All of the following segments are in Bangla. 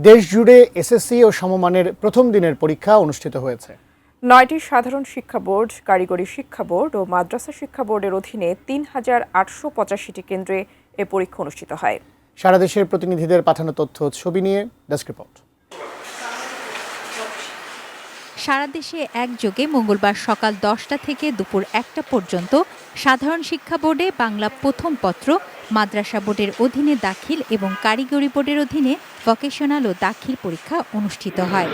দেশ জুড়ে এসএসসি ও সমমানের প্রথম দিনের পরীক্ষা অনুষ্ঠিত হয়েছে। ৯টি সাধারণ শিক্ষা বোর্ড, কারিগরি শিক্ষা বোর্ড ও মাদ্রাসা শিক্ষা বোর্ডের অধীনে ৩,৮৮৫টি কেন্দ্রে এ পরীক্ষা অনুষ্ঠিত হয়। সারা দেশের প্রতিনিধিদের পাঠানো তথ্য ছবি নিয়ে ডেস্ক রিপোর্ট। সারা দেশে একযোগে মঙ্গলবার সকাল ১০টা থেকে দুপুর ১টা পর্যন্ত সাধারণ শিক্ষা বোর্ডে বাংলা প্রথম পত্র, মাদ্রাসা বোর্ডের অধীনে দাখিল এবং কারিগরি বোর্ডের অধীনে ভোকেশনাল ও দাখিল পরীক্ষা অনুষ্ঠিত হয়।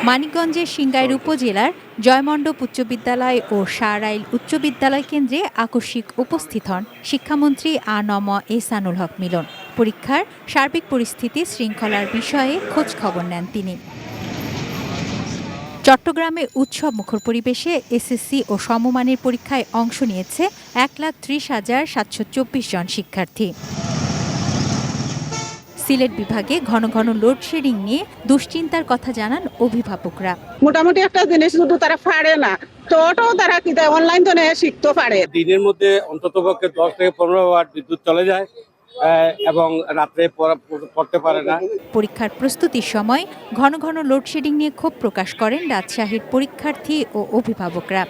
মানিকগঞ্জের সিংগাইর উপজেলার জয়মণ্ডপ উচ্চ বিদ্যালয় ও শাহরাইল উচ্চ বিদ্যালয় কেন্দ্রে আকস্মিক উপস্থিত হন শিক্ষামন্ত্রী আ.ন.ম এহসানুল হক মিলন। পরীক্ষার সার্বিক পরিস্থিতি শৃঙ্খলার বিষয়ে খোঁজ খবর নেন তিনি। চট্টগ্রামে উৎসব মুখর পরিবেশে এসএসসি ও সমমানের পরীক্ষায় অংশ নিয়েছে ১,৩০,৭২৪ জন শিক্ষার্থী। সিলেট বিভাগে ঘন ঘন লোডশেডিং নিয়ে দুশ্চিন্তার কথা জানান অভিভাবকরা। মোটামুটি একটা জিনিস শুধু তারা পারে না, তো ওটাও তারা কি অনলাইন তো শিখতে পারে। দিনের মধ্যে অন্ততপক্ষে 10 থেকে 15 ওয়াট বিদ্যুৎ চলে যায় এবং রাত্রে পড়তে পারে না। পরীক্ষার প্রস্তুতির সময় ঘন ঘন লোডশেডিং নিয়ে ক্ষোভ প্রকাশ করেন রাজশাহীর পরীক্ষার্থী ও অভিভাবকরা।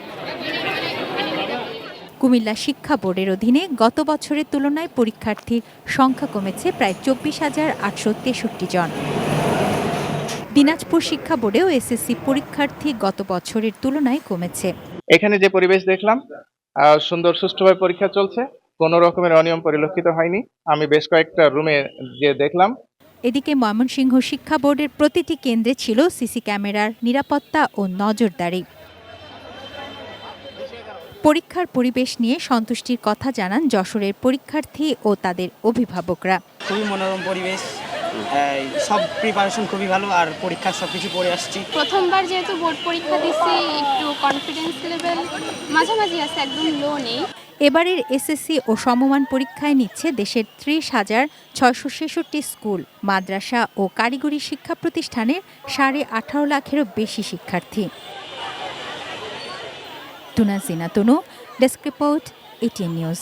কুমিল্লা শিক্ষা বোর্ডের অধীনে গত বছরের তুলনায় পরীক্ষার্থীর সংখ্যা কমেছে প্রায় ২৪,৮৬৩ জন। দিনাজপুর শিক্ষা বোর্ডেও এসএসসি পরীক্ষার্থী গত বছরের তুলনায় কমেছে। এখানে যে পরিবেশ দেখলাম, সুন্দর সুষ্ঠুভাবে পরীক্ষা চলছে, কোনো রকমের অনিয়ম পরিলক্ষিত হয়নি। আমি বেশ কয়েকটা রুমে যে দেখলাম। এদিকে ময়মনসিংহ শিক্ষা বোর্ডের প্রতিটি কেন্দ্রে ছিল সিসি ক্যামেরার নিরাপত্তা ও নজরদারি। পরীক্ষার পরিবেশ নিয়ে সন্তুষ্টির কথা জানান যশোরের পরীক্ষার্থী ও তাদের অভিভাবকরা। খুবই মনোরম পরিবেশ, সব প্রিপারেশন খুবই ভালো, আর পরীক্ষার সবকিছু পড়ে আসছি। প্রথমবার যেহেতু বোর্ড পরীক্ষা দিচ্ছি, একটু কনফিডেন্স লেভেল মাঝামাঝি আছে, একদম লো নেই। এবারের এসএসসি ও সমমান পরীক্ষায় নিচ্ছে দেশের ৩০,৬৬৬ স্কুল, মাদ্রাসা ও কারিগরি শিক্ষা প্রতিষ্ঠানের ১৮.৫ লাখেরও বেশি শিক্ষার্থী। তুনা জিনা তনু, ডেস্ক রিপোর্ট, এটিএন নিউজ।